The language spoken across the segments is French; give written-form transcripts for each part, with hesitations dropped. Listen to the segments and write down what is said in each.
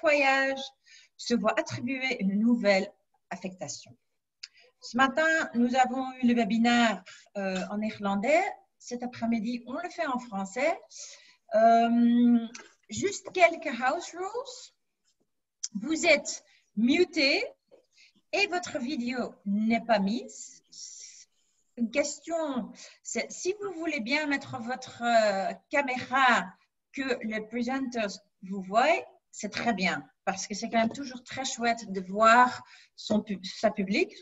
nettoyage se voit attribuer une nouvelle affectation. Ce matin, nous avons eu le webinaire en néerlandais. Cet après-midi, on le fait en français. Juste quelques house rules. Vous êtes muté et votre vidéo n'est pas mise. Une question, c'est si vous voulez bien mettre votre caméra que les presenters vous voient, c'est très bien parce que c'est quand même toujours très chouette de voir son public.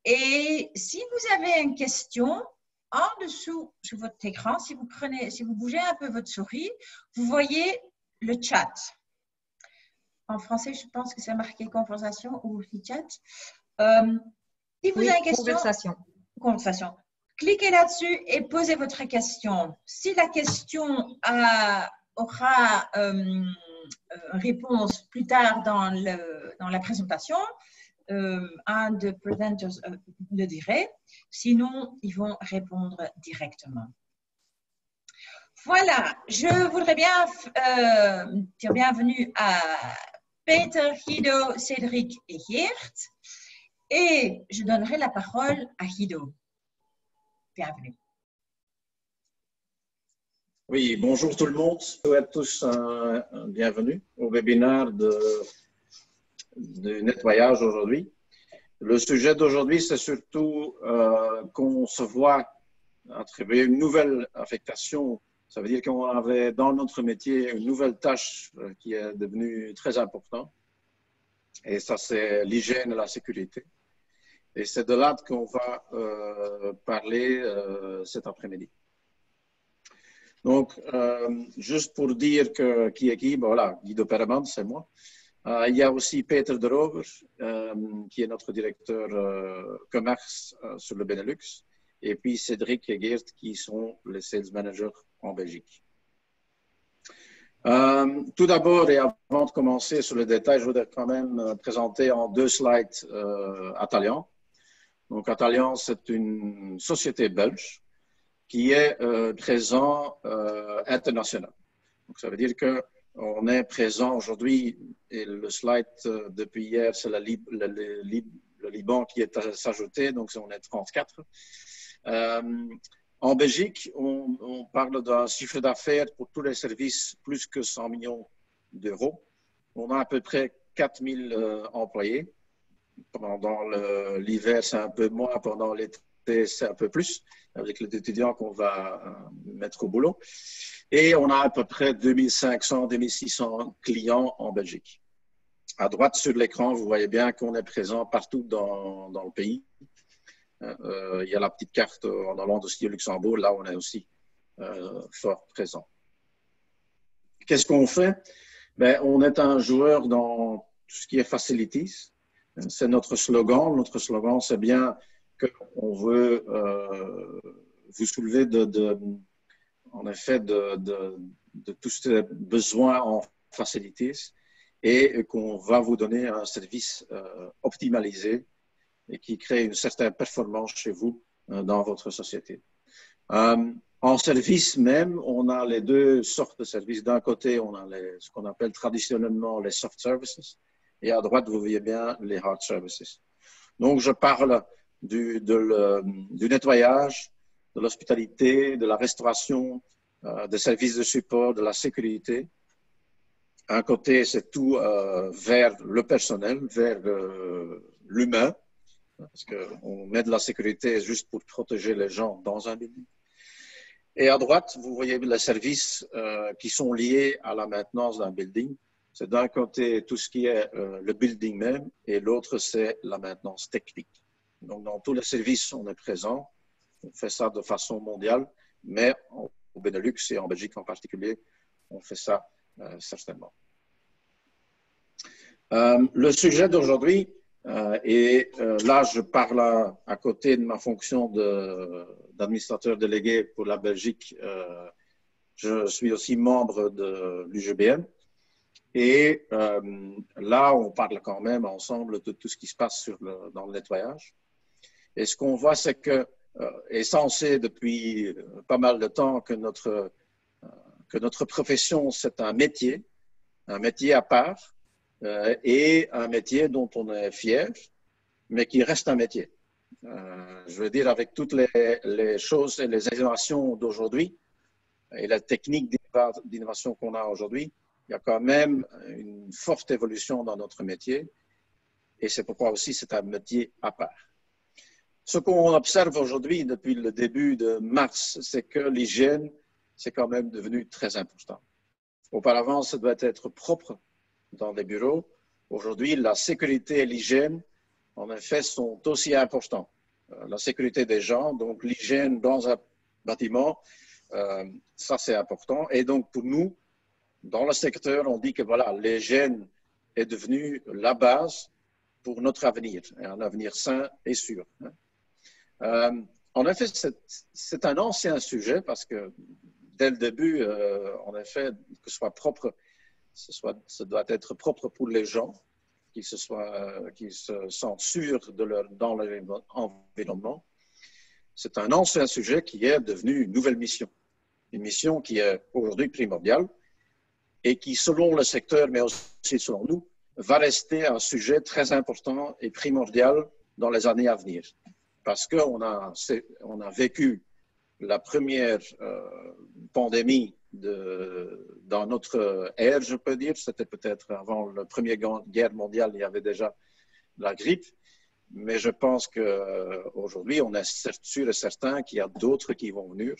Et si vous avez une question, en dessous sur votre écran, si vous bougez un peu votre souris, vous voyez le chat. En français, je pense que c'est marqué conversation ou chat. Si vous avez une question, conversation. Cliquez là-dessus et posez votre question. Si la question aura réponse plus tard dans la présentation, un des presenters le dirait. Sinon, ils vont répondre directement. Voilà, je voudrais bien dire bienvenue à Peter, Guido, Cédric et Geert. Et je donnerai la parole à Guido. Bienvenue. Oui, bonjour tout le monde. Je souhaite tous un bienvenue au webinaire de nettoyage aujourd'hui. Le sujet d'aujourd'hui, c'est surtout qu'on se voit attribuer une nouvelle affectation. Ça veut dire qu'on avait dans notre métier une nouvelle tâche qui est devenue très importante. Et ça, c'est l'hygiène et la sécurité. Et c'est de là qu'on va parler cet après-midi. Donc, juste pour dire qui est qui, voilà, Guido Perremans, c'est moi. Il y a aussi Peter de Rover, qui est notre directeur commerce sur le Benelux. Et puis Cédric et Geert, qui sont les sales managers en Belgique. Tout d'abord, et avant de commencer sur le détail, je voudrais quand même présenter en 2 slides Atalian. Donc, Atalian, c'est une société belge qui est présent international. Donc, ça veut dire qu'on est présent aujourd'hui, et le slide depuis hier, c'est le Liban qui est s'ajouté, donc on est 34. En Belgique, on parle d'un chiffre d'affaires pour tous les services plus que 100 millions d'euros. On a à peu près 4000 employés. Pendant l'hiver, c'est un peu moins. Pendant l'été, c'est un peu plus, avec les étudiants qu'on va mettre au boulot. Et on a à peu près 2500, 2600 clients en Belgique. À droite sur l'écran, vous voyez bien qu'on est présent partout dans le pays. Il y a la petite carte en Hollande aussi au Luxembourg, là on est aussi fort présent. Qu'est-ce qu'on fait? Ben, on est un joueur dans tout ce qui est facilities. C'est notre slogan. Notre slogan, c'est bien qu'on veut vous soulever en effet de tous ces besoins en facilities et qu'on va vous donner un service optimalisé et qui crée une certaine performance chez vous dans votre société. En service même, on a les 2 sortes de services. D'un côté, on a ce qu'on appelle traditionnellement les soft services et à droite, vous voyez bien les hard services. Donc, je parle du nettoyage, de l'hospitalité, de la restauration, des services de support, de la sécurité. Un côté, c'est tout vers le personnel, vers l'humain. Parce qu'on met de la sécurité juste pour protéger les gens dans un building. Et à droite, vous voyez les services qui sont liés à la maintenance d'un building. C'est d'un côté tout ce qui est le building même et l'autre, c'est la maintenance technique. Donc, dans tous les services, on est présent. On fait ça de façon mondiale, mais au Benelux et en Belgique en particulier, on fait ça certainement. Le sujet d'aujourd'hui, et là, je parle à côté de ma fonction d'administrateur délégué pour la Belgique. Je suis aussi membre de l'UGBM. Et là, on parle quand même ensemble de tout ce qui se passe dans le nettoyage. Et ce qu'on voit, c'est que, et ça on sait depuis pas mal de temps, que notre profession, c'est un métier. un métier à part et un métier dont on est fier, mais qui reste un métier. Je veux dire, avec toutes les choses et les innovations d'aujourd'hui et la technique d'innovation qu'on a aujourd'hui, il y a quand même une forte évolution dans notre métier et c'est pourquoi aussi c'est un métier à part. Ce qu'on observe aujourd'hui depuis le début de mars, c'est que l'hygiène, c'est quand même devenu très important. Auparavant, ça doit être propre dans les bureaux. Aujourd'hui, la sécurité et l'hygiène, en effet, sont aussi importants. La sécurité des gens, donc l'hygiène dans un bâtiment, ça c'est important. Et donc pour nous, dans le secteur, on dit que voilà, l'hygiène est devenue la base pour notre avenir, un avenir sain et sûr. En effet, c'est un ancien sujet parce que dès le début, en effet, que ce soit propre, ça doit être propre pour les gens, qu'ils se sentent sûrs dans leur environnement. C'est un ancien sujet qui est devenu une nouvelle mission. Une mission qui est aujourd'hui primordiale et qui, selon le secteur, mais aussi selon nous, va rester un sujet très important et primordial dans les années à venir. Parce qu'on a vécu la première pandémie dans notre ère, je peux dire. C'était peut-être avant la Première Guerre mondiale, il y avait déjà la grippe. Mais je pense qu'aujourd'hui, on est sûr et certain qu'il y a d'autres qui vont venir.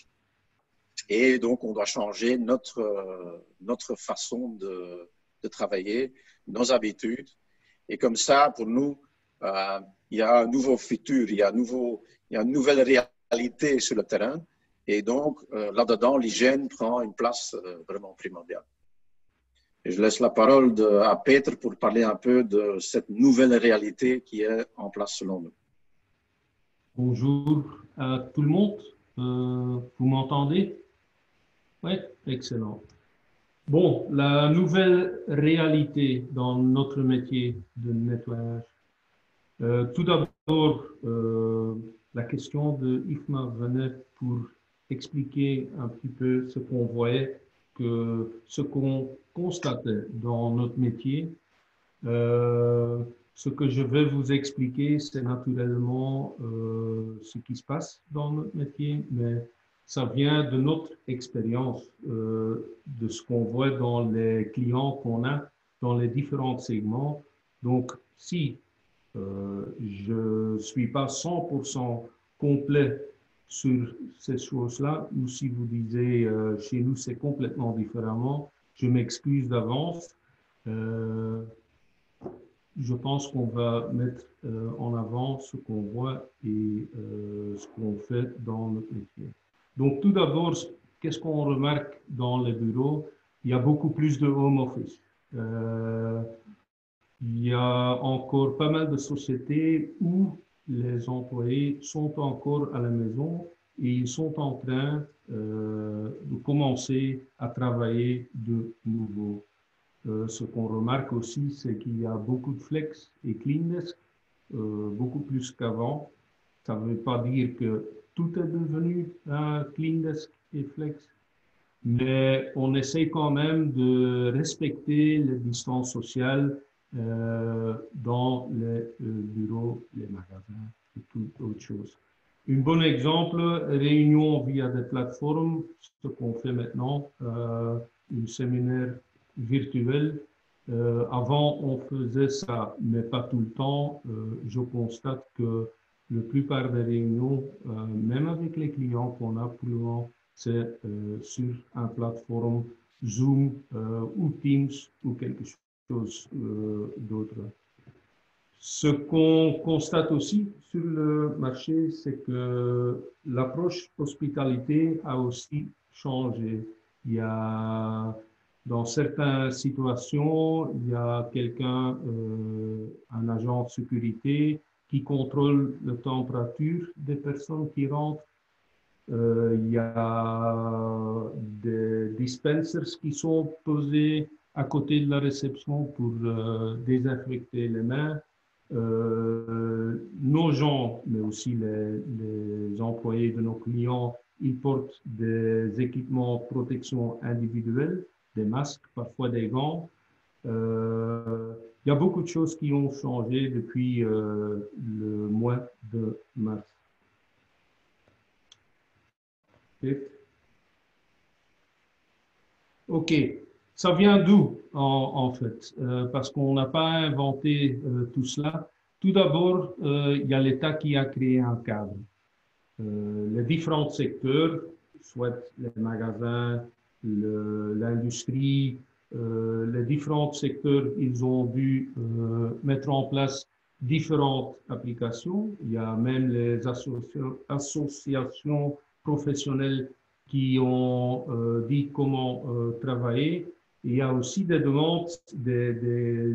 Et donc, on doit changer notre façon de travailler, nos habitudes. Et comme ça, pour nous, il y a un nouveau futur, il y a une nouvelle réalité sur le terrain. Et donc, là-dedans, l'hygiène prend une place vraiment primordiale. Et je laisse la parole à Peter pour parler un peu de cette nouvelle réalité qui est en place selon nous. Bonjour à tout le monde. Vous m'entendez? Oui, excellent. Bon, la nouvelle réalité dans notre métier de nettoyage. Tout d'abord, la question de IFMA venait pour expliquer un petit peu ce qu'on voyait, ce qu'on constatait dans notre métier. Ce que je vais vous expliquer, c'est naturellement ce qui se passe dans notre métier, mais ça vient de notre expérience, de ce qu'on voit dans les clients qu'on a dans les différents segments. Donc, si je ne suis pas 100% complet sur ces choses-là, ou si vous disiez chez nous c'est complètement différemment, je m'excuse d'avance. Je pense qu'on va mettre en avant ce qu'on voit et ce qu'on fait dans notre métier. Donc tout d'abord, qu'est-ce qu'on remarque dans les bureaux? Il y a beaucoup plus de home office. Il y a encore pas mal de sociétés où les employés sont encore à la maison et ils sont en train de commencer à travailler de nouveau. Ce qu'on remarque aussi, c'est qu'il y a beaucoup de flex et clean desk, beaucoup plus qu'avant. Ça ne veut pas dire que tout est devenu clean desk et flex, mais on essaie quand même de respecter les distances sociales dans les bureaux, les magasins et toute autre chose. Un bon exemple, réunion via des plateformes, ce qu'on fait maintenant, un séminaire virtuel. Avant, on faisait ça, mais pas tout le temps. Je constate que la plupart des réunions, même avec les clients qu'on a pour le moment, c'est sur une plateforme Zoom ou Teams ou quelque chose d'autre. Ce qu'on constate aussi sur le marché, c'est que l'approche hospitalité a aussi changé. Il y a, dans certaines situations, il y a quelqu'un, un agent de sécurité, qui contrôle la température des personnes qui rentrent. Il y a des dispensers qui sont posés à côté de la réception pour désinfecter les mains. Nos gens, mais aussi les employés de nos clients, ils portent des équipements de protection individuelle, des masques, parfois des gants. Il y a beaucoup de choses qui ont changé depuis le mois de mars. OK. Ça vient d'où en fait? Parce qu'on n'a pas inventé tout cela. Tout d'abord, il y a l'État qui a créé un cadre. Les différents secteurs, soit les magasins, l'industrie, les différents secteurs, ils ont dû mettre en place différentes applications. Il y a même les associations professionnelles qui ont dit comment travailler. Il y a aussi des demandes des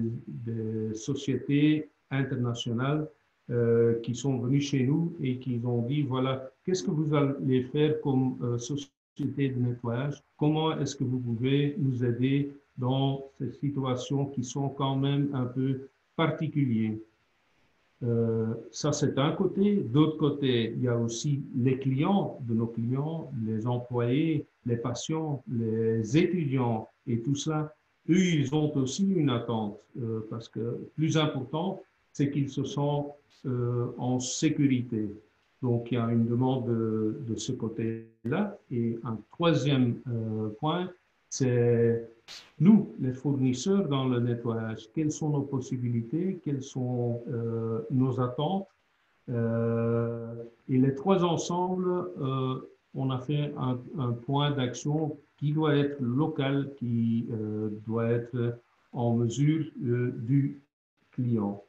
sociétés internationales qui sont venus chez nous et qui ont dit, voilà, qu'est-ce que vous allez faire comme société de nettoyage? Comment est-ce que vous pouvez nous aider dans ces situations qui sont quand même un peu particulières? Ça, c'est un côté. D'autre côté, il y a aussi les clients de nos clients, les employés, les patients, les étudiants et tout cela. Eux, ils ont aussi une attente parce que plus important, c'est qu'ils se sentent en sécurité. Donc, il y a une demande de ce côté-là. Et un troisième point, c'est nous, les fournisseurs dans le nettoyage. Quelles sont nos possibilités? Quelles sont nos attentes? Et les trois ensemble, on a fait un point d'action qui doit être local, qui doit être en mesure du client.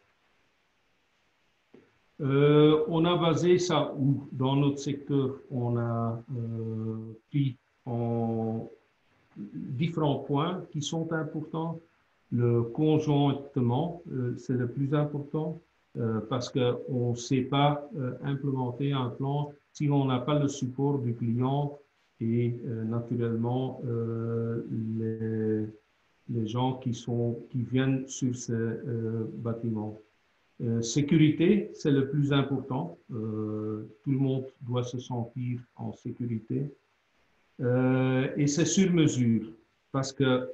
On a basé ça où? Dans notre secteur, on a pris en différents points qui sont importants. Le conjointement, c'est le plus important parce qu'on ne sait pas implémenter un plan si on n'a pas le support du client et naturellement les gens qui viennent sur ces bâtiments. Sécurité, c'est le plus important. Tout le monde doit se sentir en sécurité. Et c'est sur mesure, parce que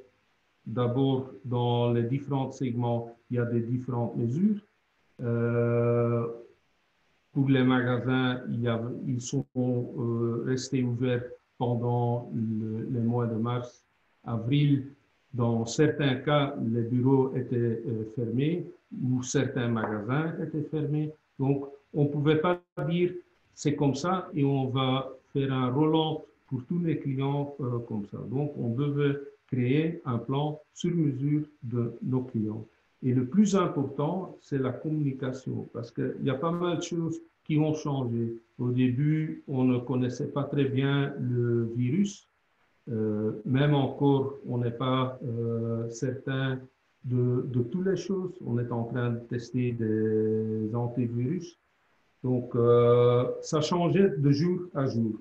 d'abord, dans les différents segments, il y a des différentes mesures. Pour les magasins, ils sont restés ouverts pendant les mois de mars, avril. Dans certains cas, les bureaux étaient fermés ou certains magasins étaient fermés. Donc, on ne pouvait pas dire c'est comme ça et on va faire un Roland pour tous les clients comme ça. Donc, on devait créer un plan sur mesure de nos clients. Et le plus important, c'est la communication, parce qu'il y a pas mal de choses qui ont changé. Au début, on ne connaissait pas très bien le virus. Même encore, on n'est pas certain de toutes les choses. On est en train de tester des antivirus. Donc, ça changeait de jour à jour.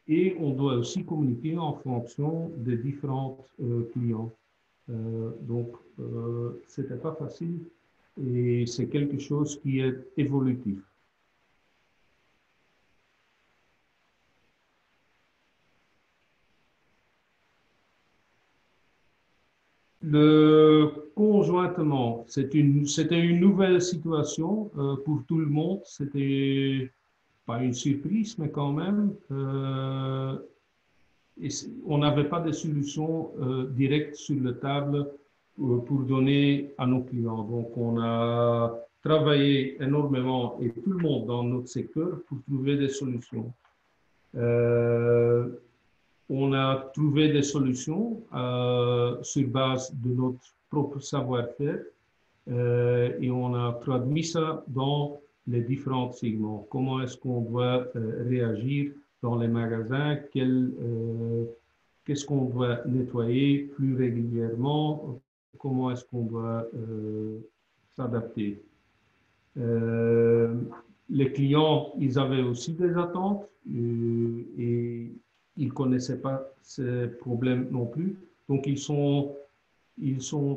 Et on doit aussi communiquer en fonction des différents clients. Donc, ce n'était pas facile et c'est quelque chose qui est évolutif. Le conjointement, c'était une nouvelle situation pour tout le monde. C'était pas une surprise, mais quand même, on n'avait pas de solution directe sur la table pour donner à nos clients. Donc, on a travaillé énormément, et tout le monde dans notre secteur, pour trouver des solutions. On a trouvé des solutions sur base de notre propre savoir-faire et on a traduit ça dans les différents segments. Comment est-ce qu'on doit réagir dans les magasins? Qu'est-ce qu'on doit nettoyer plus régulièrement? Comment est-ce qu'on doit s'adapter? Les clients, ils avaient aussi des attentes et ils ne connaissaient pas ces problèmes non plus. Donc, ils sont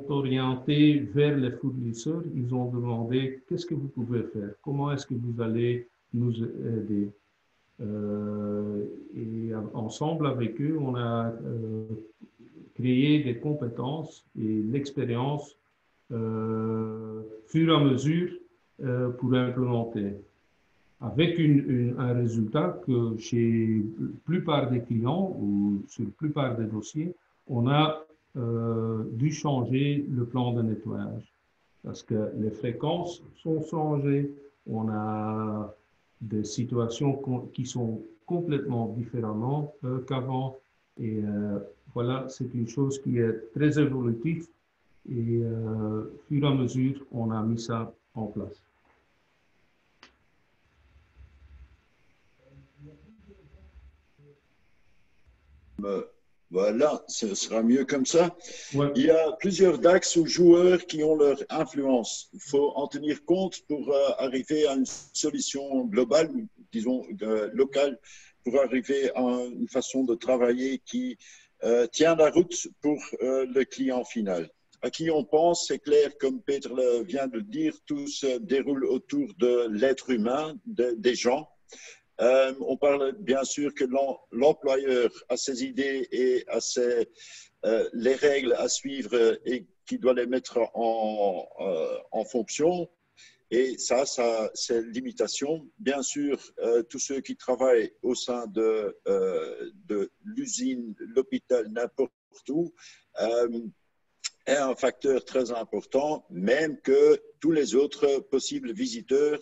orientés vers les fournisseurs. Ils ont demandé qu'est-ce que vous pouvez faire? Comment est-ce que vous allez nous aider? Et ensemble avec eux, on a créer des compétences et l'expérience fur et à mesure pour implémenter. Avec un résultat que chez la plupart des clients ou sur la plupart des dossiers, on a dû changer le plan de nettoyage parce que les fréquences sont changées, on a des situations qui sont complètement différentes qu'avant et voilà, c'est une chose qui est très évolutive et fur et à mesure, on a mis ça en place. Voilà, ce sera mieux comme ça. Ouais. Il y a plusieurs axes ou joueurs qui ont leur influence. Il faut en tenir compte pour arriver à une solution globale, disons locale, pour arriver à une façon de travailler qui tient la route pour le client final. À qui on pense, c'est clair, comme Peter vient de le dire, tout se déroule autour de l'être humain, des gens. On parle bien sûr que l'employeur a ses idées et a les règles à suivre et qui doit les mettre en fonction. Et ça c'est limitation. Bien sûr, tous ceux qui travaillent au sein de l'usine, l'hôpital, n'importe où, est un facteur très important, même que tous les autres possibles visiteurs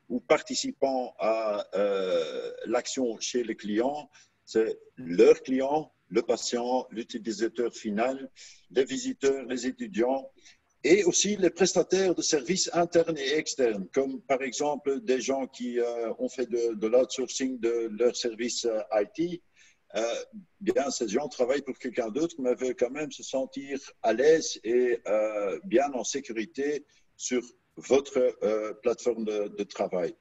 ou participants à l'action chez le client, c'est leur client, le patient, l'utilisateur final, les visiteurs, les étudiants et aussi les prestataires de services internes et externes, comme par exemple des gens qui ont fait de l'outsourcing de leurs services IT. Bien, ces gens travaillent pour quelqu'un d'autre, mais veulent quand même se sentir à l'aise et bien en sécurité sur votre plateforme de travail.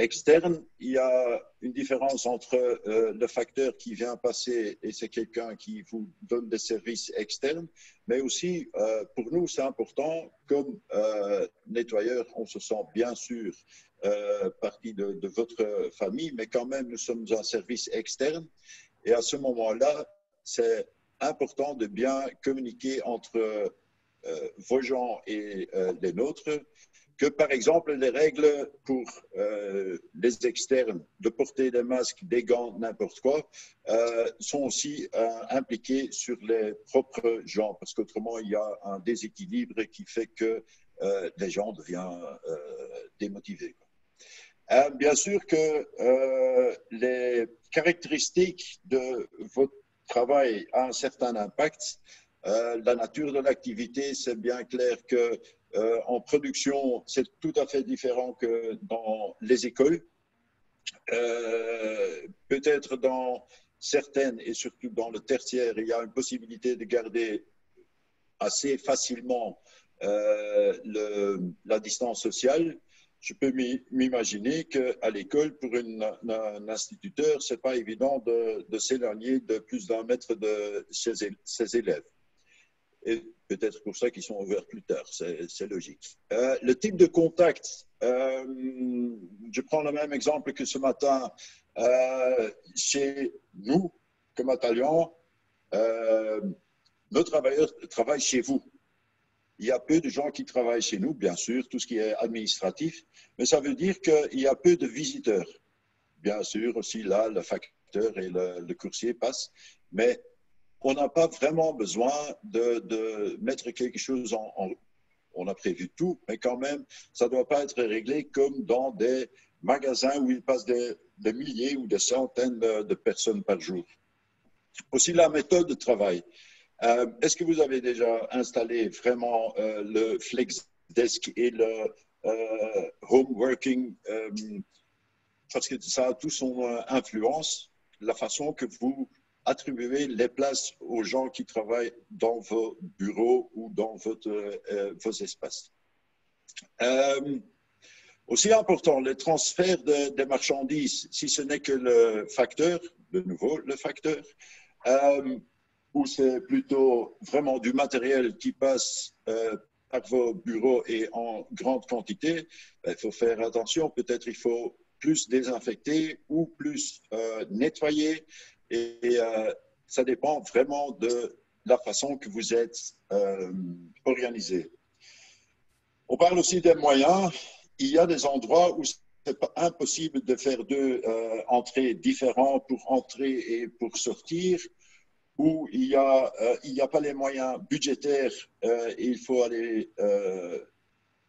Externe, il y a une différence entre le facteur qui vient passer et c'est quelqu'un qui vous donne des services externes, mais aussi pour nous c'est important, comme nettoyeur, on se sent bien sûr partie de votre famille, mais quand même nous sommes un service externe et à ce moment-là, c'est important de bien communiquer entre vos gens et les nôtres, que par exemple les règles pour les externes de porter des masques, des gants, n'importe quoi, sont aussi impliquées sur les propres gens, parce qu'autrement il y a un déséquilibre qui fait que les gens deviennent démotivés. Bien sûr que les caractéristiques de votre travail ont un certain impact. La nature de l'activité, c'est bien clair que en production, c'est tout à fait différent que dans les écoles. Peut-être dans certaines, et surtout dans le tertiaire, il y a une possibilité de garder assez facilement la distance sociale. Je peux m'imaginer qu'à l'école, pour un instituteur, ce n'est pas évident de s'éloigner de plus d'un mètre de ses élèves. Et peut-être pour ça qu'ils sont ouverts plus tard, c'est logique. Le type de contact, je prends le même exemple que ce matin. Chez nous, comme Atalian, nos travailleurs travaillent chez vous. Il y a peu de gens qui travaillent chez nous, bien sûr, tout ce qui est administratif, mais ça veut dire qu'il y a peu de visiteurs. Bien sûr, aussi là, le facteur et le coursier passent, mais on n'a pas vraiment besoin de mettre quelque chose on a prévu tout, mais quand même, ça ne doit pas être réglé comme dans des magasins où il passe des milliers ou des centaines de personnes par jour. Aussi la méthode de travail. Est-ce que vous avez déjà installé vraiment le flex desk et le home working parce que ça a tout son influence, la façon que vous attribuez les places aux gens qui travaillent dans vos bureaux ou dans vos espaces. Aussi important, le transfert des marchandises, si ce n'est que le facteur, de nouveau le facteur, ou c'est plutôt vraiment du matériel qui passe par vos bureaux et en grande quantité, il faut faire attention. Peut-être il faut plus désinfecter ou plus nettoyer. Et ça dépend vraiment de la façon que vous êtes organisé. On parle aussi des moyens. Il y a des endroits où c'est pas impossible de faire deux entrées différentes pour entrer et pour sortir, où il y a pas les moyens budgétaires et il faut aller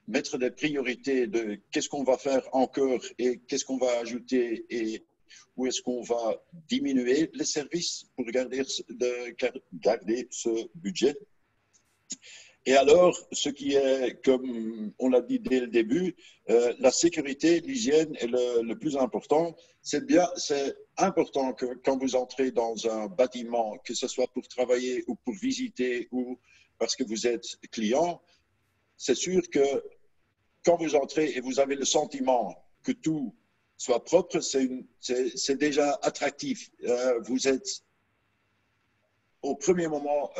mettre des priorités de qu'est-ce qu'on va faire encore et qu'est-ce qu'on va ajouter et où est-ce qu'on va diminuer les services pour garder ce budget. Et alors, ce qui est, comme on l'a dit dès le début, la sécurité, l'hygiène est le plus important. C'est important que quand vous entrez dans un bâtiment, que ce soit pour travailler ou pour visiter ou parce que vous êtes client, c'est sûr que quand vous entrez et vous avez le sentiment que tout soit propre, c'est déjà attractif. Vous êtes au premier moment,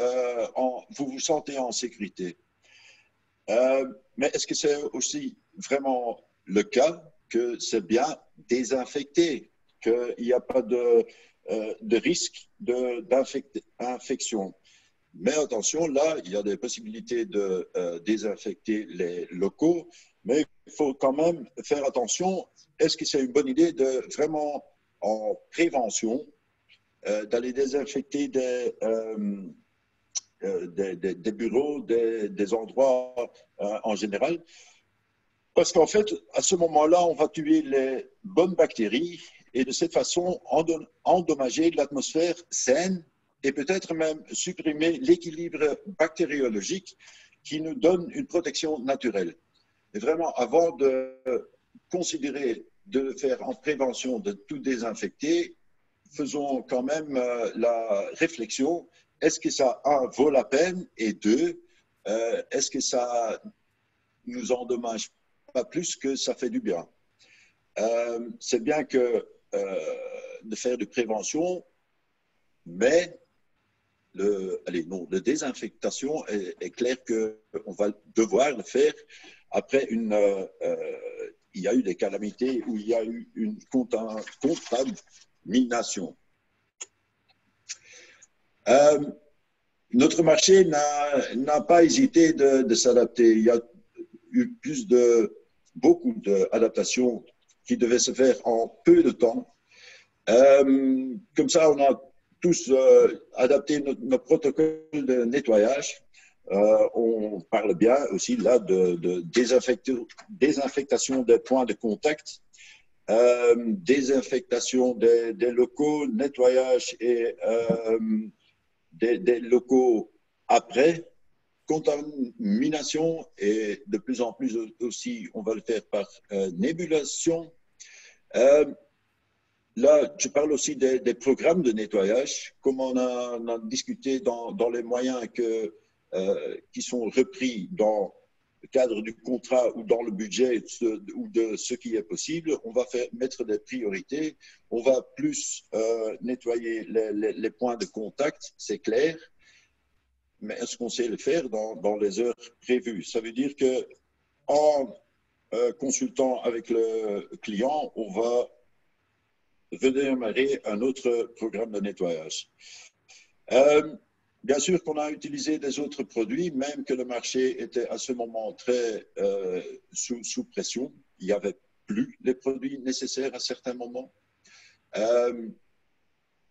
vous vous sentez en sécurité. Mais est-ce que c'est aussi vraiment le cas que c'est bien désinfecté, qu'il n'y a pas de risque d'infection? Mais attention, là, il y a des possibilités de désinfecter les locaux, mais il faut quand même faire attention. Est-ce que c'est une bonne idée de vraiment, en prévention, d'aller désinfecter des bureaux, des endroits en général? Parce qu'en fait, à ce moment-là, on va tuer les bonnes bactéries et de cette façon endommager l'atmosphère saine et peut-être même supprimer l'équilibre bactériologique qui nous donne une protection naturelle. Et vraiment, avant de considérer de faire en prévention de tout désinfecter, faisons quand même la réflexion, est-ce que ça, un, vaut la peine, et deux, est-ce que ça nous endommage pas plus que ça fait du bien? C'est bien que de faire de prévention, mais la désinfectation est clair qu'on va devoir le faire après il y a eu des calamités où il y a eu une contamination. Notre marché n'a pas hésité de s'adapter. Il y a eu beaucoup d'adaptations qui devaient se faire en peu de temps. Comme ça, on a tous adapté notre protocole de nettoyage. On parle bien aussi là de désinfectation des points de contact, désinfectation des locaux, nettoyage et des locaux après, contamination et de plus en plus aussi, on va le faire par nébulation. Là, je parle aussi des programmes de nettoyage, comme on a discuté dans les moyens qui sont repris dans le cadre du contrat ou dans le budget ou de ce qui est possible. On va mettre des priorités. On va plus nettoyer les points de contact, c'est clair. Mais est-ce qu'on sait le faire dans les heures prévues? Ça veut dire qu'en consultant avec le client, on va redémarrer un autre programme de nettoyage. Bien sûr qu'on a utilisé des autres produits, même que le marché était à ce moment très sous pression. Il n'y avait plus les produits nécessaires à certains moments. Il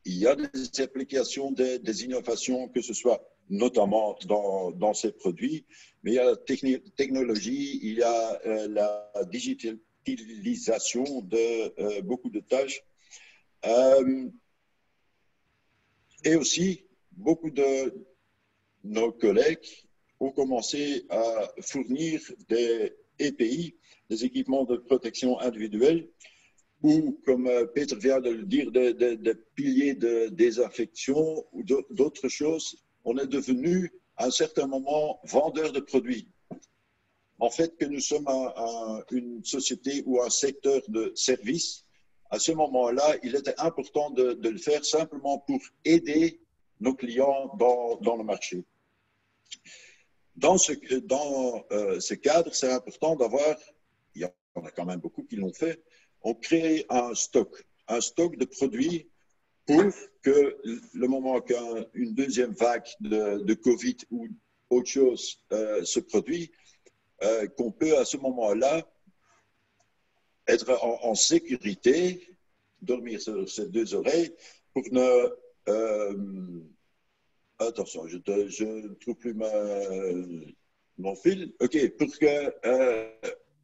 y a des applications, des innovations, que ce soit notamment dans ces produits, mais il y a la technologie, il y a la digitalisation de beaucoup de tâches. Et aussi, beaucoup de nos collègues ont commencé à fournir des EPI, des équipements de protection individuelle, ou, comme Peter vient de le dire, des piliers de désinfection ou d'autres choses. On est devenu, à un certain moment, vendeur de produits. En fait, que nous sommes une société ou un secteur de services, à ce moment-là, il était important de le faire simplement pour aider nos clients dans le marché. Dans ce cadre, c'est important d'avoir, il y en a quand même beaucoup qui l'ont fait, on crée un stock de produits pour que le moment qu'une deuxième vague de Covid ou autre chose se produit, qu'on peut à ce moment-là être en sécurité, dormir sur ses deux oreilles pour ne... attention, je ne trouve plus mon fil. OK, pour que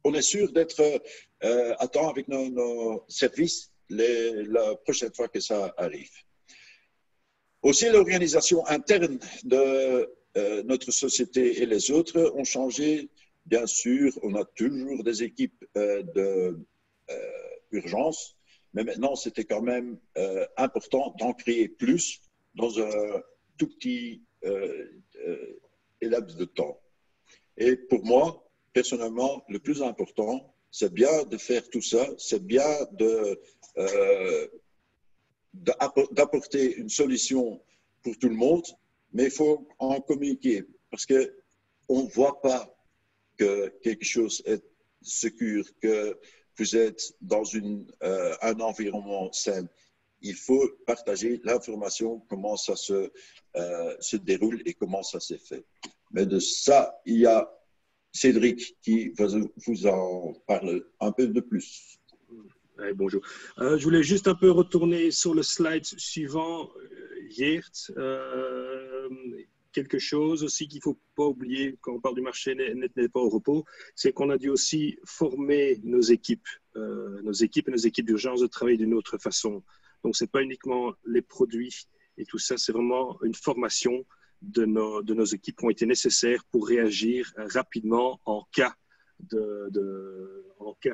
on est sûr d'être à temps avec nos services la prochaine fois que ça arrive. Aussi, l'organisation interne de notre société et les autres ont changé. Bien sûr, on a toujours des équipes d'urgence, mais maintenant, c'était quand même important d'en créer plus dans un tout petit laps de temps. Et pour moi, personnellement, le plus important, c'est bien de faire tout ça, c'est bien d'apporter une solution pour tout le monde, mais il faut en communiquer parce qu'on ne voit pas que quelque chose est sûr, que vous êtes dans un environnement sain. Il faut partager l'information, comment ça se déroule et comment ça s'est fait. Mais de ça, il y a Cédric qui vous en parle un peu de plus. Ouais, bonjour. Je voulais juste un peu retourner sur le slide suivant, Geert. Quelque chose aussi qu'il ne faut pas oublier quand on parle du marché net n'est pas au repos, c'est qu'on a dû aussi former nos équipes et nos équipes d'urgence de travailler d'une autre façon. Donc, ce n'est pas uniquement les produits et tout ça, c'est vraiment une formation de nos équipes qui ont été nécessaires pour réagir rapidement en cas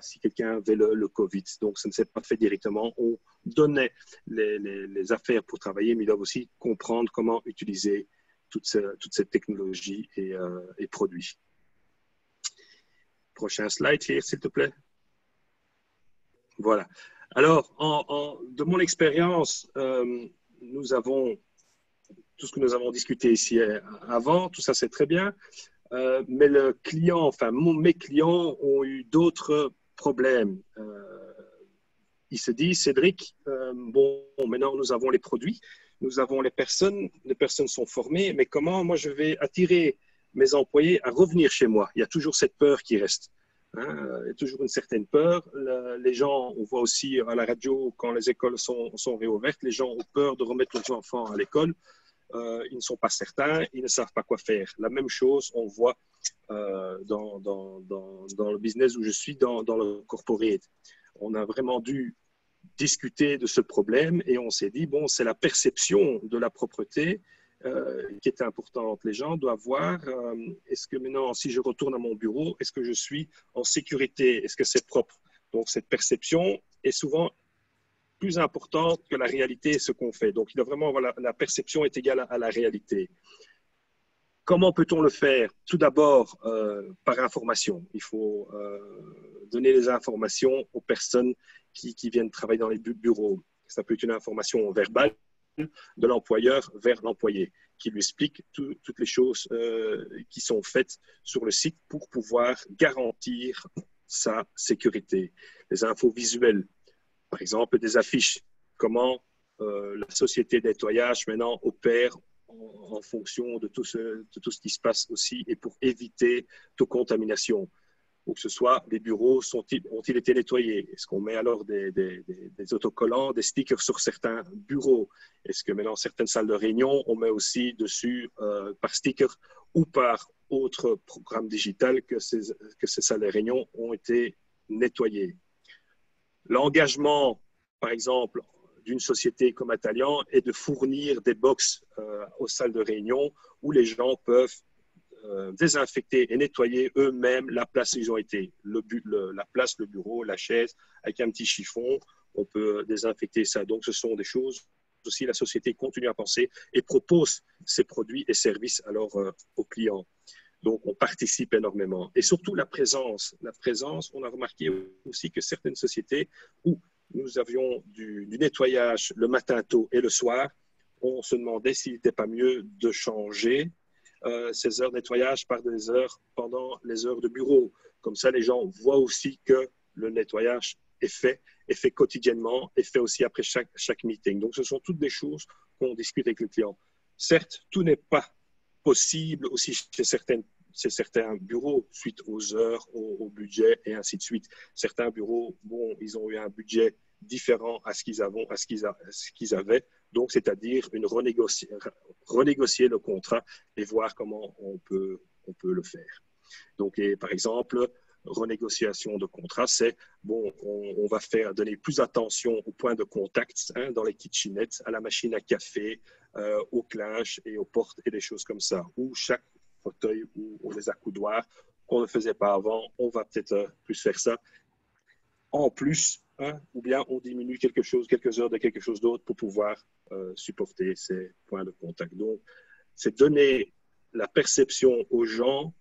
si quelqu'un avait le Covid. Donc, ça ne s'est pas fait directement. On donnait les affaires pour travailler, mais ils doivent aussi comprendre comment utiliser toute cette technologie et produits. Prochain slide, s'il te plaît. Voilà. Alors, de mon expérience, nous avons tout ce que nous avons discuté ici avant, tout ça c'est très bien, mais le client, enfin mes clients ont eu d'autres problèmes. Ils se disent, Cédric, bon, maintenant nous avons les produits, nous avons les personnes sont formées, mais comment moi je vais attirer mes employés à revenir chez moi? Il y a toujours cette peur qui reste. Hein, il y a toujours une certaine peur. Les gens, on voit aussi à la radio, quand les écoles sont réouvertes, les gens ont peur de remettre leurs enfants à l'école. Ils ne sont pas certains, ils ne savent pas quoi faire. La même chose, on voit dans le business où je suis, dans le corporate. On a vraiment dû discuter de ce problème et on s'est dit, bon, c'est la perception de la propreté qui est importante. Les gens doivent voir, est-ce que maintenant, si je retourne à mon bureau, est-ce que je suis en sécurité? Est-ce que c'est propre? Donc, cette perception est souvent plus importante que la réalité, ce qu'on fait. Donc, il doit vraiment, voilà, la perception est égale à la réalité. Comment peut-on le faire? Tout d'abord, par information. Il faut donner les informations aux personnes qui viennent travailler dans les bureaux. Ça peut être une information verbale de l'employeur vers l'employé, qui lui explique toutes les choses qui sont faites sur le site pour pouvoir garantir sa sécurité. Les infos visuelles, par exemple des affiches, comment la société de nettoyage maintenant opère en fonction de tout ce qui se passe aussi et pour éviter toute contamination. Ou que ce soit, les bureaux ont-ils été nettoyés? Est-ce qu'on met alors des autocollants, des stickers sur certains bureaux? Est-ce que maintenant, certaines salles de réunion, on met aussi dessus par sticker ou par autre programme digital que ces salles de réunion ont été nettoyées? L'engagement, par exemple, d'une société comme Atalian est de fournir des box aux salles de réunion où les gens peuvent désinfecter et nettoyer eux-mêmes la place où ils ont été. La place, le bureau, la chaise, avec un petit chiffon, on peut désinfecter ça. Donc, ce sont des choses aussi, la société continue à penser et propose ses produits et services alors aux clients. Donc, on participe énormément. Et surtout, la présence. La présence, on a remarqué aussi que certaines sociétés où nous avions du nettoyage le matin tôt et le soir, on se demandait s'il n'était pas mieux de changer ces heures de nettoyage par des heures pendant les heures de bureau. Comme ça, les gens voient aussi que le nettoyage est fait quotidiennement, est fait aussi après chaque meeting. Donc, ce sont toutes des choses qu'on discute avec le client. Certes, tout n'est pas possible aussi chez certains bureaux, suite aux heures, au budget et ainsi de suite. Certains bureaux, bon, ils ont eu un budget différent à ce qu'ils avaient. Donc, c'est-à-dire renégocier le contrat et voir comment on peut le faire. Donc, par exemple, renégociation de contrat, c'est bon, on va donner plus attention aux points de contact dans les kitchenettes, à la machine à café, aux clinches et aux portes et des choses comme ça. Ou chaque fauteuil ou les accoudoirs qu'on ne faisait pas avant, on va peut-être plus faire ça. En plus, ou bien on diminue quelques heures de quelque chose d'autre pour pouvoir supporter ces points de contact. Donc, c'est donner la perception aux gens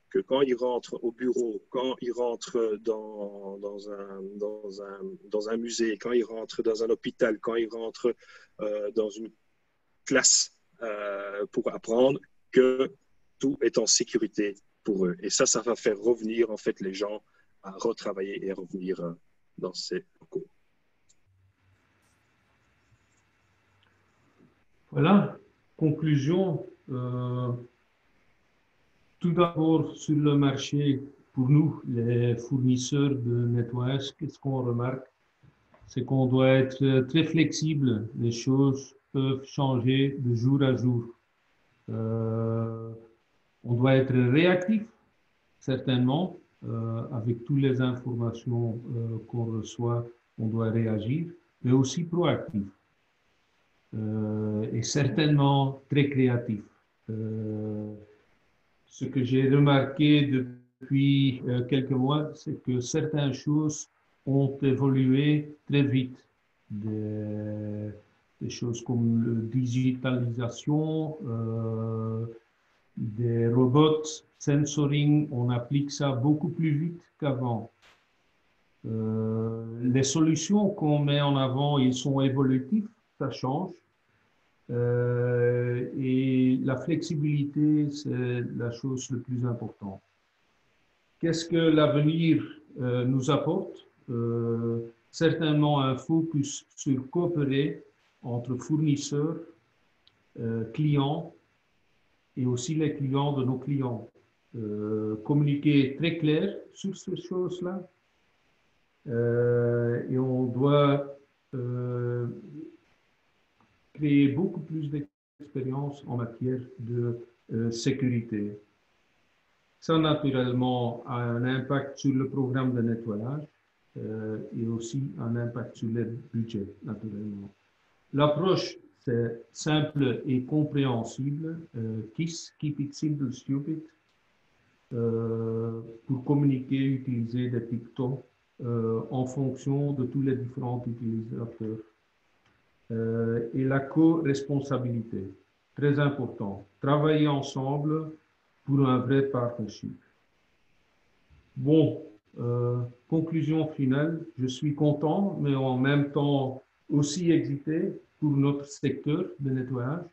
que quand ils rentrent au bureau, quand ils rentrent dans un musée, quand ils rentrent dans un hôpital, quand ils rentrent dans une classe pour apprendre, que tout est en sécurité pour eux. Et ça va faire revenir en fait les gens à retravailler et à revenir dans ces locaux. Voilà, conclusion. Tout d'abord, sur le marché, pour nous, les fournisseurs de nettoyage, qu'est-ce qu'on remarque? C'est qu'on doit être très flexible. Les choses peuvent changer de jour à jour. On doit être réactif, certainement, avec toutes les informations qu'on reçoit, on doit réagir, mais aussi proactif. Et certainement très créatif. Ce que j'ai remarqué depuis quelques mois, c'est que certaines choses ont évolué très vite. Des choses comme la digitalisation, des robots, sensoring, on applique ça beaucoup plus vite qu'avant. Les solutions qu'on met en avant, ils sont évolutives, ça change. Et la flexibilité, c'est la chose la plus importante. Qu'est-ce que l'avenir nous apporte? Certainement un focus sur coopérer entre fournisseurs, clients et aussi les clients de nos clients. Communiquer très clair sur ces choses-là. Et on doit créer beaucoup plus d'expérience en matière de sécurité. Ça, naturellement, a un impact sur le programme de nettoyage et aussi un impact sur les budgets, naturellement. L'approche, c'est simple et compréhensible. KISS, Keep It Simple, Stupid. Pour communiquer, utiliser des dictons en fonction de tous les différents utilisateurs. Et la co-responsabilité, très important. Travailler ensemble pour un vrai partnership. Bon, conclusion finale, je suis content, mais en même temps aussi excité pour notre secteur de nettoyage,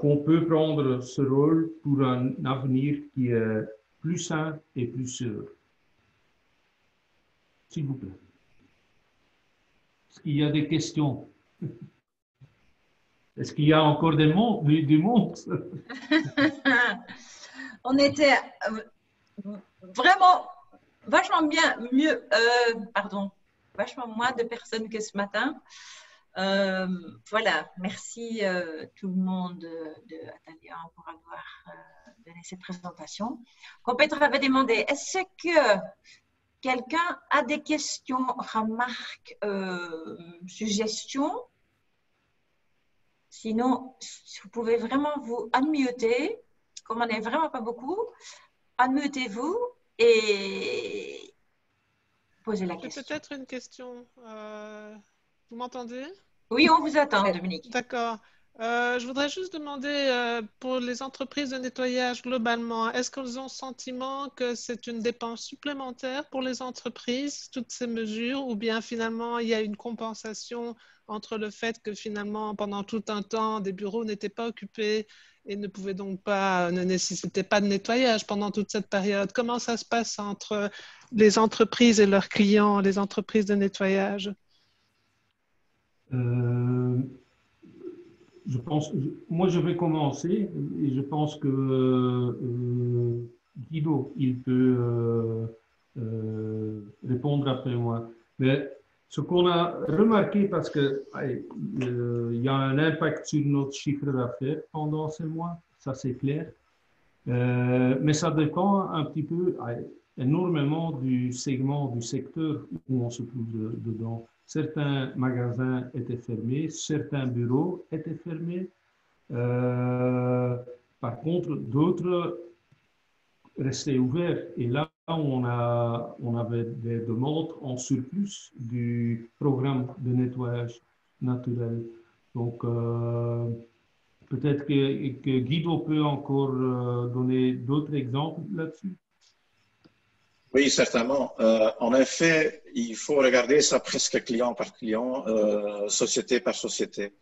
qu'on peut prendre ce rôle pour un avenir qui est plus sain et plus sûr. S'il vous plaît. Est-ce qu'il y a des questions? Est-ce qu'il y a encore du monde? On était vraiment vachement vachement moins de personnes que ce matin. Voilà, merci tout le monde de Atalian pour avoir donné cette présentation. Compétre avait demandé, est-ce que quelqu'un a des questions, remarques, suggestions? Sinon, vous pouvez vraiment vous unmuter, comme on n'est vraiment pas beaucoup, unmutez-vous et posez la question. Peut-être une question. Vous m'entendez? Oui, on vous attend, Dominique. D'accord. Je voudrais juste demander pour les entreprises de nettoyage globalement, est-ce qu'elles ont le sentiment que c'est une dépense supplémentaire pour les entreprises, toutes ces mesures, ou bien finalement il y a une compensation entre le fait que finalement pendant tout un temps des bureaux n'étaient pas occupés et ne nécessitaient pas de nettoyage pendant toute cette période. Comment ça se passe entre les entreprises et leurs clients, les entreprises de nettoyage? Moi, je vais commencer et je pense que Guido, il peut répondre après moi. Mais ce qu'on a remarqué, parce que il y a un impact sur notre chiffre d'affaires pendant ces mois, ça c'est clair. Mais ça dépend un petit peu, énormément du segment, du secteur où on se trouve dedans. Certains magasins étaient fermés, certains bureaux étaient fermés. Par contre, d'autres restaient ouverts. Et là, on avait des demandes en surplus du programme de nettoyage naturel. Donc, peut-être que Guido peut encore donner d'autres exemples là-dessus. Oui, certainement. En effet, il faut regarder ça presque client par client, société par société.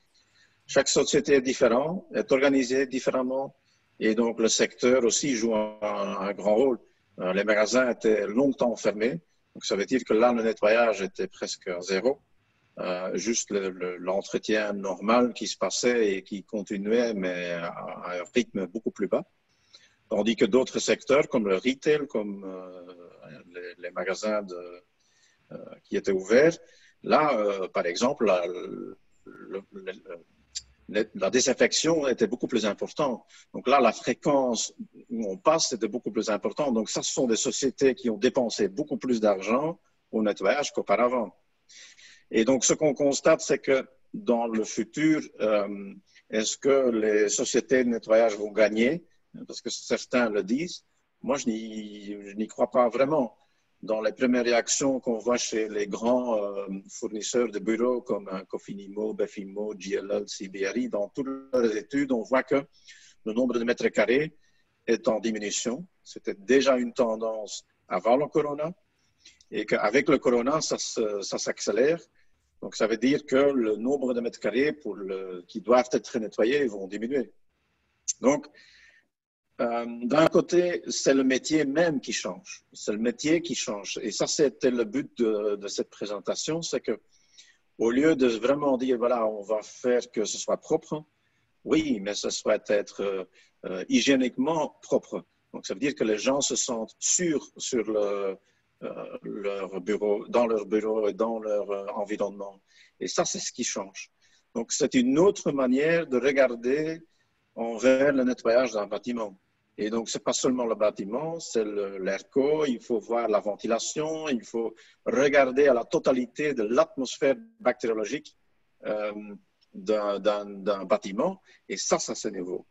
Chaque société est différente, est organisée différemment, et donc le secteur aussi joue un grand rôle. Les magasins étaient longtemps fermés, donc ça veut dire que là, le nettoyage était presque à zéro. Juste l'entretien normal qui se passait et qui continuait, mais à un rythme beaucoup plus bas. Tandis que d'autres secteurs, comme le retail, comme les magasins qui étaient ouverts, là, par exemple, la désinfection était beaucoup plus importante. Donc là, la fréquence où on passe était beaucoup plus importante. Donc ça, ce sont des sociétés qui ont dépensé beaucoup plus d'argent au nettoyage qu'auparavant. Et donc, ce qu'on constate, c'est que dans le futur, est-ce que les sociétés de nettoyage vont gagner? Parce que certains le disent. Moi, je n'y crois pas vraiment. Dans les premières réactions qu'on voit chez les grands fournisseurs de bureaux comme Cofinimo, Befimo, GLL, CBRE, dans toutes leurs études, on voit que le nombre de mètres carrés est en diminution. C'était déjà une tendance avant le corona et qu'avec le corona, ça s'accélère. Donc, ça veut dire que le nombre de mètres carrés qui doivent être nettoyés vont diminuer. Donc, d'un côté, c'est le métier même qui change. C'est le métier qui change. Et ça, c'était le but de cette présentation, c'est que au lieu de vraiment dire, voilà, on va faire que ce soit propre, oui, mais ce soit être hygiéniquement propre. Donc, ça veut dire que les gens se sentent sûrs sur leur bureau, dans leur bureau et dans leur environnement. Et ça, c'est ce qui change. Donc, c'est une autre manière de regarder envers le nettoyage d'un bâtiment. Et donc, ce n'est pas seulement le bâtiment, c'est l'airco, il faut voir la ventilation, il faut regarder à la totalité de l'atmosphère bactériologique d'un bâtiment. Et ça c'est nouveau.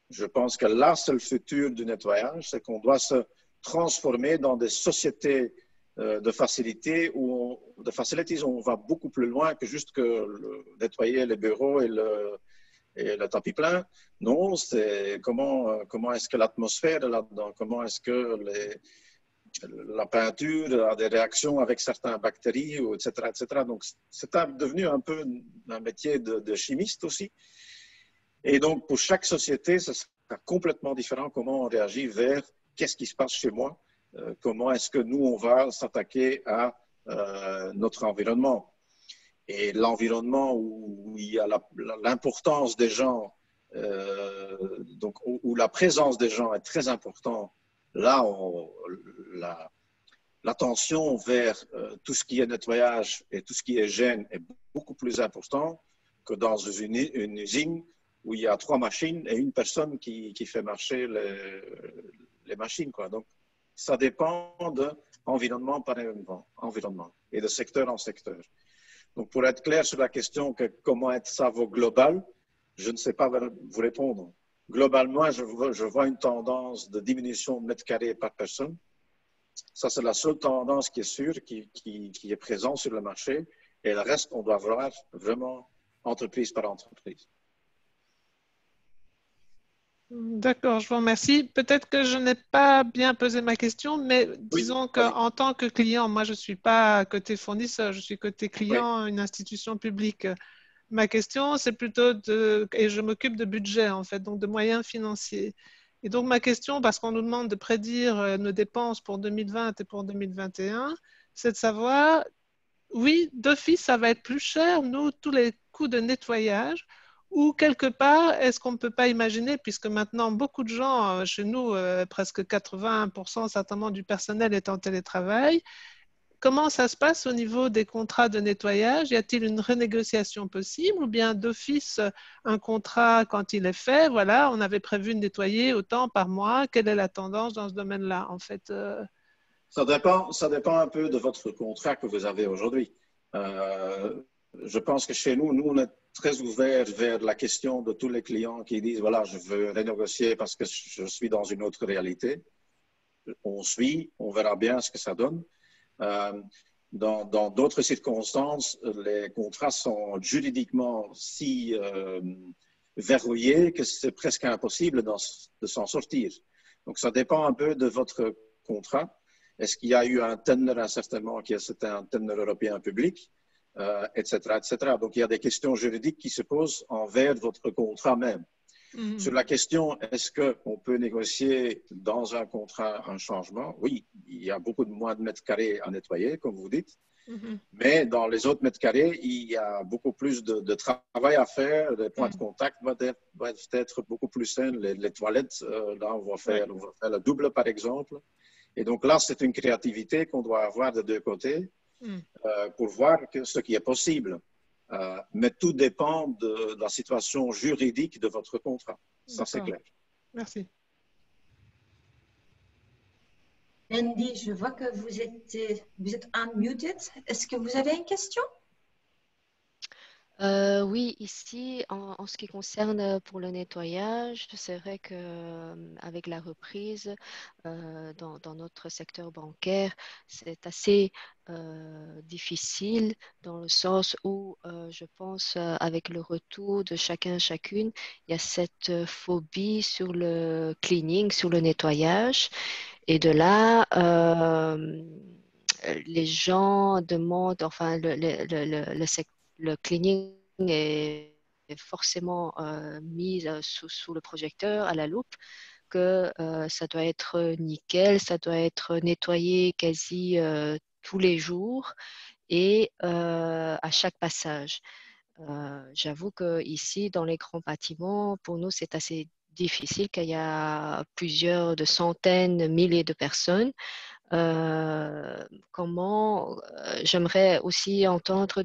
Je pense que là, c'est le futur du nettoyage, c'est qu'on doit se transformer dans des sociétés de facilités où on va beaucoup plus loin que juste nettoyer les bureaux et le tapis plein. Non, c'est comment est-ce que l'atmosphère est là-dedans, comment est-ce que la peinture a des réactions avec certaines bactéries, etc., etc. Donc, c'est devenu un peu un métier de chimiste aussi. Et donc, pour chaque société, ce sera complètement différent comment on réagit vers qu'est-ce qui se passe chez moi, comment est-ce que nous, on va s'attaquer à notre environnement. Et l'environnement où il y a l'importance des gens, donc où la présence des gens est très importante, là, l'attention vers tout ce qui est nettoyage et tout ce qui est hygiène est beaucoup plus important que dans une usine où il y a 3 machines et une personne qui fait marcher les machines, quoi. Donc, ça dépend d'environnement par environnement et de secteur en secteur. Donc, pour être clair sur la question que comment être SAVO global, je ne sais pas vous répondre. Globalement, je vois une tendance de diminution de mètres carrés par personne. Ça, c'est la seule tendance qui est sûre, qui est présente sur le marché. Et le reste, on doit voir vraiment entreprise par entreprise. D'accord, je vous remercie. Peut-être que je n'ai pas bien posé ma question, mais disons qu'en tant que client, moi je ne suis pas côté fournisseur, je suis côté client, une institution publique. Ma question, c'est plutôt et je m'occupe de budget en fait, donc de moyens financiers. Et donc ma question, parce qu'on nous demande de prédire nos dépenses pour 2020 et pour 2021, c'est de savoir, oui, d'office, ça va être plus cher, nous, tous les coûts de nettoyage, ou quelque part, est-ce qu'on ne peut pas imaginer, puisque maintenant beaucoup de gens, chez nous, presque 80% certainement du personnel est en télétravail, comment ça se passe au niveau des contrats de nettoyage? Y a-t-il une renégociation possible ou bien d'office un contrat quand il est fait? Voilà, on avait prévu de nettoyer autant par mois. Quelle est la tendance dans ce domaine-là en fait? Ça dépend un peu de votre contrat que vous avez aujourd'hui. Je pense que chez nous, on est très ouvert vers la question de tous les clients qui disent, voilà, je veux renégocier parce que je suis dans une autre réalité. On suit, on verra bien ce que ça donne. Dans d'autres circonstances, les contrats sont juridiquement si verrouillés que c'est presque impossible de s'en sortir. Donc, ça dépend un peu de votre contrat. Est-ce qu'il y a eu un tender, certainement, c'était un tender européen public, etc., etc. Donc, il y a des questions juridiques qui se posent envers votre contrat même. Mm-hmm. Sur la question, est-ce qu'on peut négocier dans un contrat un changement? Oui, il y a beaucoup moins de mètres carrés à nettoyer, comme vous dites. Mm-hmm. Mais dans les autres mètres carrés, il y a beaucoup plus de travail à faire. Les points de contact doivent être beaucoup plus sains. Les toilettes, là, on va faire le double, par exemple. Et donc là, c'est une créativité qu'on doit avoir de deux côtés pour voir ce qui est possible. Mais tout dépend de la situation juridique de votre contrat. Ça, c'est clair. Merci. Andy, je vois que vous êtes unmuted. Est-ce que vous avez une question? Oui, ici, en ce qui concerne pour le nettoyage, c'est vrai qu'avec la reprise dans notre secteur bancaire, c'est assez difficile dans le sens où je pense avec le retour de chacune, il y a cette phobie sur le cleaning, sur le nettoyage. Et de là, les gens demandent, enfin, le cleaning est forcément mis sous le projecteur, à la loupe, que ça doit être nickel, ça doit être nettoyé quasi tous les jours et à chaque passage. J'avoue qu'ici, dans les grands bâtiments, pour nous, c'est assez difficile, qu'il y a plusieurs de centaines, milliers de personnes. J'aimerais aussi entendre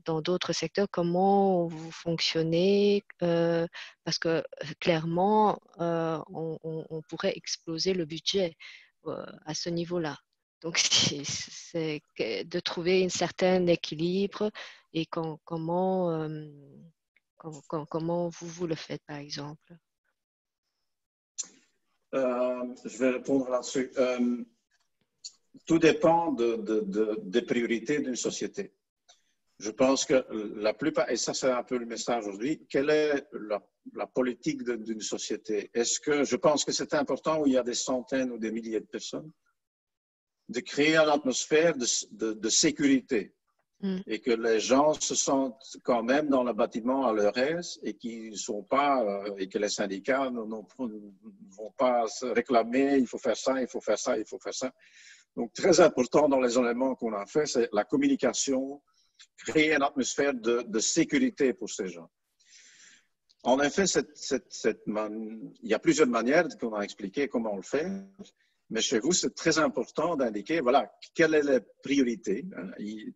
dans d'autres secteurs comment vous fonctionnez parce que clairement on pourrait exploser le budget à ce niveau-là. Donc c'est de trouver un certain équilibre et comment vous le faites par exemple. Je vais répondre là-dessus. Tout dépend des priorités d'une société. Je pense que la plupart, et ça c'est un peu le message aujourd'hui, quelle est la politique d'une société? Est-ce que je pense que c'est important où il y a des centaines ou des milliers de personnes de créer une atmosphère de sécurité et que les gens se sentent quand même dans le bâtiment à leur aise et qu'ils sont pas et que les syndicats ne vont pas se réclamer il faut faire ça, il faut faire ça, il faut faire ça. Donc, très important dans les éléments qu'on a fait, c'est la communication, créer une atmosphère de sécurité pour ces gens. En effet, il y a plusieurs manières qu'on a expliqué comment on le fait, mais chez vous, c'est très important d'indiquer, voilà, quelle est la priorité.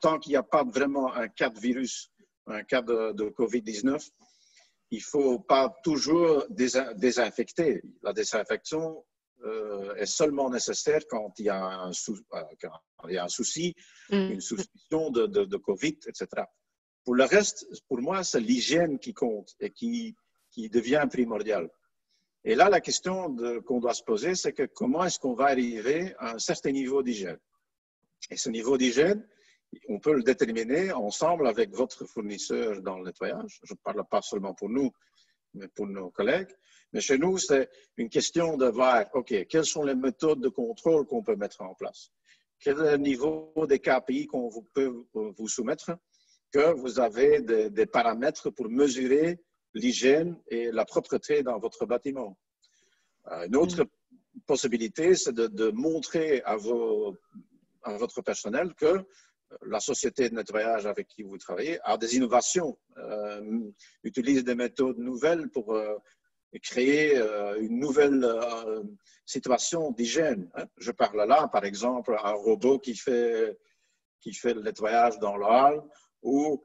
Tant qu'il n'y a pas vraiment un cas de virus, un cas de COVID-19, il ne faut pas toujours désinfecter. La désinfection est seulement nécessaire quand il y a un souci, une suspicion de COVID, etc. Pour le reste, pour moi, c'est l'hygiène qui compte et qui devient primordiale. Et là, la question qu'on doit se poser, c'est que comment est-ce qu'on va arriver à un certain niveau d'hygiène? Et ce niveau d'hygiène, on peut le déterminer ensemble avec votre fournisseur dans le nettoyage. Je ne parle pas seulement pour nous, mais pour nos collègues. Mais chez nous, c'est une question de voir, OK, quelles sont les méthodes de contrôle qu'on peut mettre en place? Quel est le niveau des KPI qu'on peut vous soumettre? que vous avez des paramètres pour mesurer l'hygiène et la propreté dans votre bâtiment. Une autre possibilité, c'est de montrer à votre personnel que la société de nettoyage avec qui vous travaillez a des innovations, utilise des méthodes nouvelles pour créer une nouvelle situation d'hygiène. Je parle là, par exemple, un robot qui fait le nettoyage dans le hall ou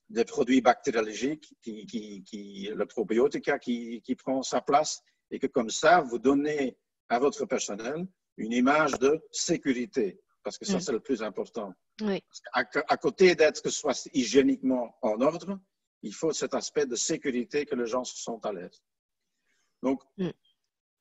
des produits bactériologiques, le probiotica qui prend sa place et que comme ça, vous donnez à votre personnel une image de sécurité. Parce que ça, c'est le plus important. Oui. À côté d'être que ce soit hygiéniquement en ordre, il faut cet aspect de sécurité que les gens se sentent à l'aise. Donc,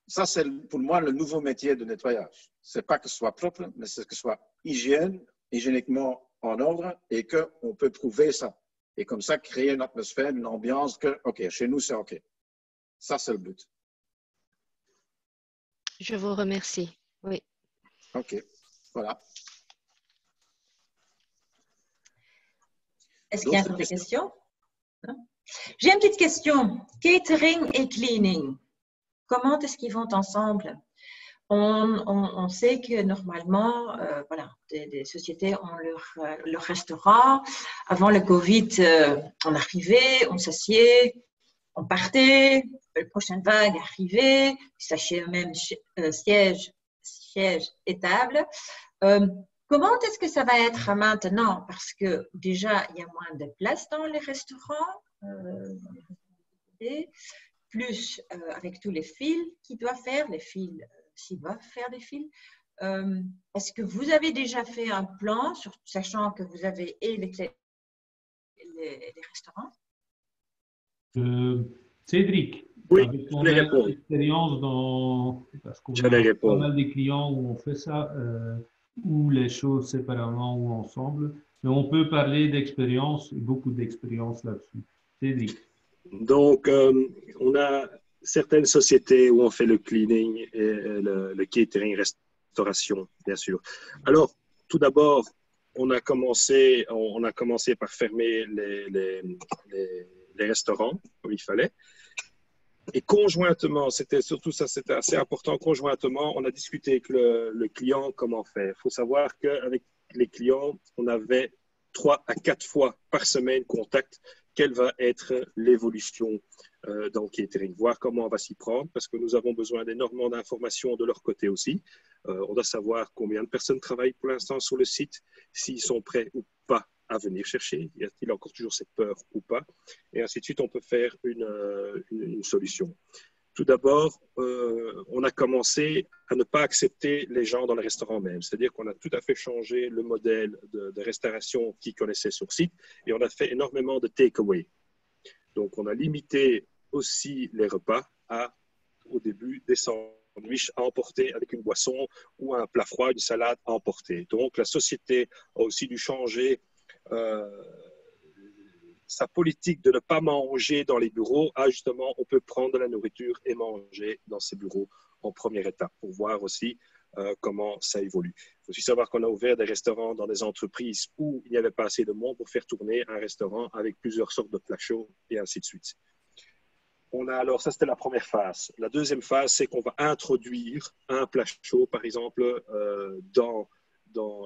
ça, c'est pour moi le nouveau métier de nettoyage. Ce n'est pas que ce soit propre, mais c'est que ce soit hygiéniquement en ordre et qu'on peut prouver ça. Et comme ça, créer une atmosphère, une ambiance que, OK, chez nous, c'est OK. Ça, c'est le but. Je vous remercie. Oui. OK. Voilà. Est-ce qu'il y a encore des questions? J'ai une petite question. Catering et cleaning, comment est-ce qu'ils vont ensemble? On sait que normalement, voilà, des sociétés ont leur restaurant. Avant le Covid, on arrivait, on s'assied, on partait, la prochaine vague arrivait, ils s'achetaient eux-mêmes siège et table. Comment est-ce que ça va être maintenant? Parce que déjà, il y a moins de place dans les restaurants, plus avec tous les fils qu'ils doivent faire, les fils s'ils doivent faire des fils. Est-ce que vous avez déjà fait un plan, sachant que vous avez les restaurants? Cédric, oui, avec ton expérience parce qu'on a pas mal de clients où on fait ça, ou les choses séparément ou ensemble, mais on peut parler d'expérience, beaucoup d'expérience là-dessus. Cédric. Donc, on a certaines sociétés où on fait le cleaning et le catering, restauration, bien sûr. Alors, tout d'abord, on a commencé par fermer les restaurants comme il fallait. Et conjointement, c'était assez important, conjointement, on a discuté avec le client comment faire. Il faut savoir qu'avec les clients, on avait 3 à 4 fois par semaine contact. Quelle va être l'évolution dans le catering, voir comment on va s'y prendre, parce que nous avons besoin d'énormément d'informations de leur côté aussi. On doit savoir combien de personnes travaillent pour l'instant sur le site, s'ils sont prêts ou pas à venir chercher, y a-t-il encore toujours cette peur ou pas, et ainsi de suite, on peut faire une solution. Tout d'abord, on a commencé à ne pas accepter les gens dans le restaurant même. C'est-à-dire qu'on a tout à fait changé le modèle de restauration qu'ils connaissaient sur site et on a fait énormément de take-away. Donc, on a limité aussi les repas au début, des sandwichs à emporter avec une boisson ou un plat froid, une salade à emporter. Donc, la société a aussi dû changer sa politique de ne pas manger dans les bureaux à justement, on peut prendre de la nourriture et manger dans ces bureaux en première étape pour voir aussi comment ça évolue. Il faut aussi savoir qu'on a ouvert des restaurants dans des entreprises où il n'y avait pas assez de monde pour faire tourner un restaurant avec plusieurs sortes de plats chauds et ainsi de suite. Alors, ça c'était la première phase. La deuxième phase, c'est qu'on va introduire un plat chaud, par exemple, dans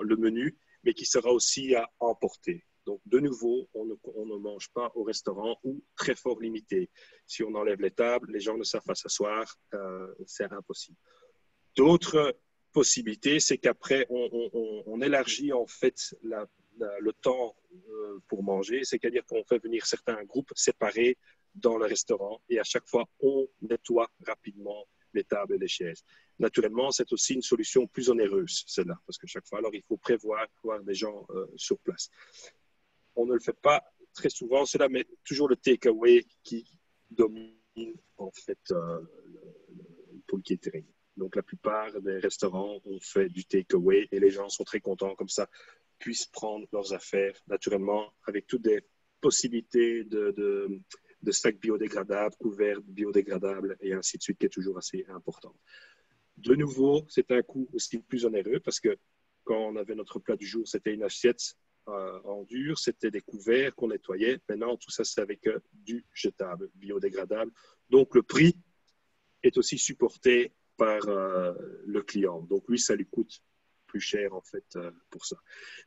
le menu, mais qui sera aussi à emporter. Donc, de nouveau, on ne mange pas au restaurant ou très fort limité. Si on enlève les tables, les gens ne savent pas s'asseoir, c'est impossible. D'autres possibilités, c'est qu'après, on élargit en fait le temps pour manger, c'est-à-dire qu'on fait venir certains groupes séparés dans le restaurant et à chaque fois, on nettoie rapidement les tables et les chaises. Naturellement, c'est aussi une solution plus onéreuse, celle-là, parce que chaque fois, alors, il faut prévoir avoir des gens sur place. On ne le fait pas très souvent, cela, mais toujours le takeaway qui domine en fait pour le catering. Donc, la plupart des restaurants ont fait du takeaway et les gens sont très contents comme ça, puissent prendre leurs affaires naturellement avec toutes des possibilités de sacs biodégradables, couverts biodégradables et ainsi de suite, qui est toujours assez important. De nouveau, c'est un coût aussi plus onéreux parce que quand on avait notre plat du jour, c'était une assiette en dur, c'était des couverts qu'on nettoyait. Maintenant, tout ça, c'est avec du jetable, biodégradable. Donc, le prix est aussi supporté par le client. Donc, lui, ça lui coûte plus cher, en fait, pour ça.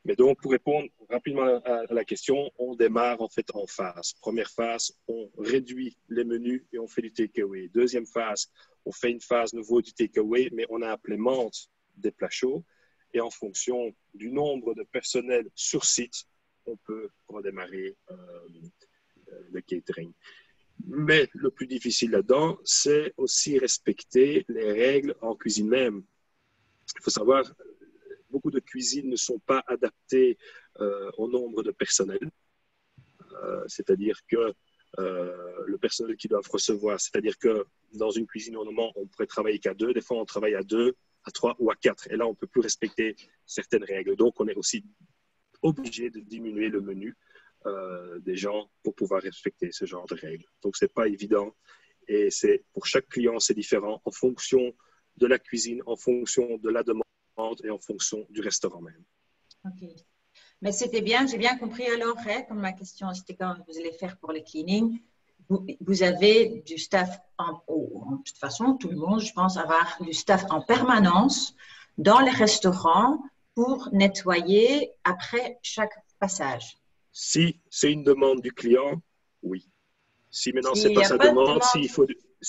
Mais donc, pour répondre rapidement à la question, on démarre, en fait, en phase. Première phase, on réduit les menus et on fait du takeaway. Deuxième phase, on fait une phase nouveau du takeaway, mais on implémente des plats chauds. Et en fonction du nombre de personnel sur site, on peut redémarrer le catering. Mais le plus difficile là-dedans, c'est aussi respecter les règles en cuisine même. Il faut savoir, beaucoup de cuisines ne sont pas adaptées au nombre de personnel. C'est-à-dire que le personnel qu'ils doivent recevoir, c'est-à-dire que dans une cuisine, normalement, on pourrait travailler qu'à 2. Des fois, on travaille à 2, à 3 ou à 4. Et là, on ne peut plus respecter certaines règles. Donc, on est aussi obligé de diminuer le menu des gens pour pouvoir respecter ce genre de règles. Donc, ce n'est pas évident. Et pour chaque client, c'est différent en fonction de la cuisine, en fonction de la demande et en fonction du restaurant même. OK. Mais c'était bien, j'ai bien compris alors, comme ma question, c'était quand vous allez faire pour les cleaning. Vous avez du staff, de toute façon, tout le monde, je pense, avoir du staff en permanence dans les restaurants pour nettoyer après chaque passage. Si c'est une demande du client, oui. Si maintenant, ce n'est pas sa demande, s'il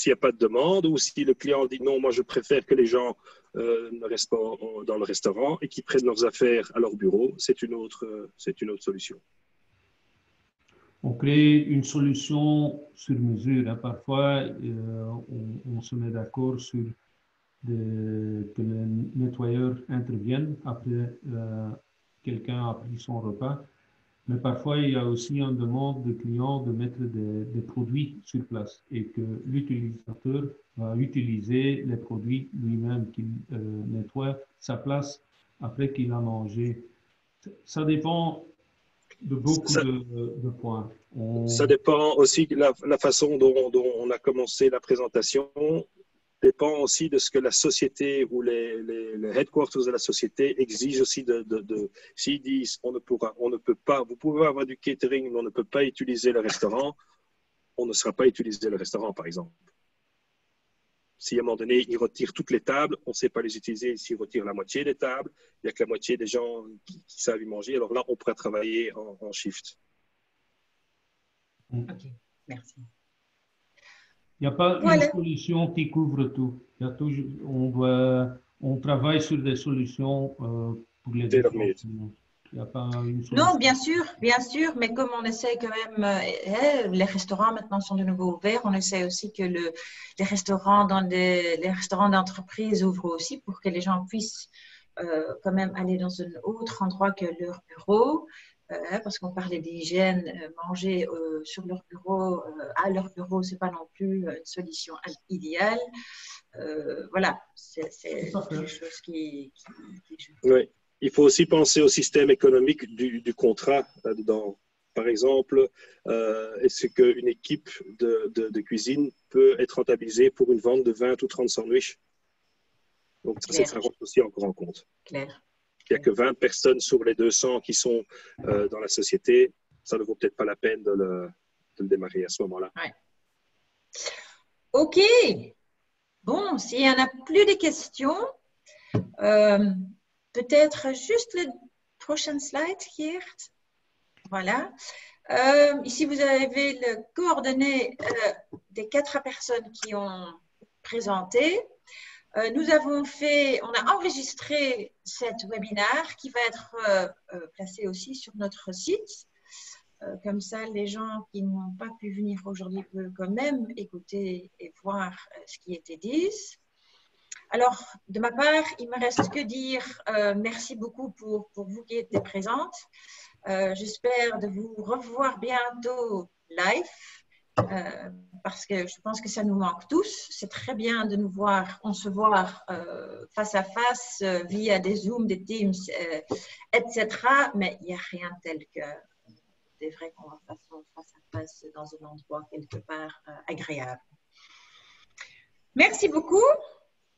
n'y a pas de demande ou si le client dit non, moi je préfère que les gens ne restent pas dans le restaurant et qu'ils prennent leurs affaires à leur bureau, c'est une autre solution. On crée une solution sur mesure. Parfois, on se met d'accord sur que le nettoyeur intervienne après quelqu'un a pris son repas. Mais parfois, il y a aussi une demande de clients de mettre des produits sur place et que l'utilisateur va utiliser les produits lui-même qu'il nettoie sa place après qu'il a mangé. Ça dépend de beaucoup de points. Ça dépend aussi de la façon dont on a commencé la présentation. Dépend aussi de ce que la société ou les headquarters de la société exigent aussi s'ils disent on ne peut pas, vous pouvez avoir du catering, mais on ne peut pas utiliser le restaurant, on ne sera pas utiliser le restaurant, par exemple. Si à un moment donné, ils retirent toutes les tables, on ne sait pas les utiliser. S'ils retirent la moitié des tables, il n'y a que la moitié des gens qui savent y manger. Alors là, on pourrait travailler en shift. OK, merci. Il n'y a pas une solution qui couvre tout. Il y a toujours, on travaille sur des solutions pour les différents. Il n'y a pas une solution. Non, bien sûr, mais comme on essaie quand même, les restaurants maintenant sont de nouveau ouverts, on essaie aussi que les restaurants les restaurants d'entreprise ouvrent aussi pour que les gens puissent quand même aller dans un autre endroit que leur bureau. Parce qu'on parlait d'hygiène, manger sur leur bureau, à leur bureau, ce n'est pas non plus une solution idéale. Voilà, c'est quelque chose qui joue. Oui, il faut aussi penser au système économique du contrat là-dedans. Par exemple, est-ce qu'une équipe de cuisine peut être rentabilisée pour une vente de 20 ou 30 sandwichs? Donc, ça rentre aussi encore en compte. Clair. Il n'y a que 20 personnes sur les 200 qui sont dans la société. Ça ne vaut peut-être pas la peine de le démarrer à ce moment-là. Ouais. OK. Bon, s'il n'y en a plus de questions, peut-être juste le prochain slide, Geert. Voilà. Ici, vous avez le coordonnées des 4 personnes qui ont présenté. On a enregistré cet webinaire qui va être placé aussi sur notre site. Comme ça, les gens qui n'ont pas pu venir aujourd'hui peuvent quand même écouter et voir ce qui était dit. Alors, de ma part, il ne me reste que dire merci beaucoup pour vous qui étiez présentes. J'espère de vous revoir bientôt live. Parce que je pense que ça nous manque tous. C'est très bien de nous voir, on se voir face à face via des Zooms, des Teams, etc. Mais il n'y a rien tel que des vraies conversations face à face dans un endroit quelque part agréable. Merci beaucoup.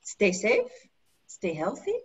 Stay safe, stay healthy.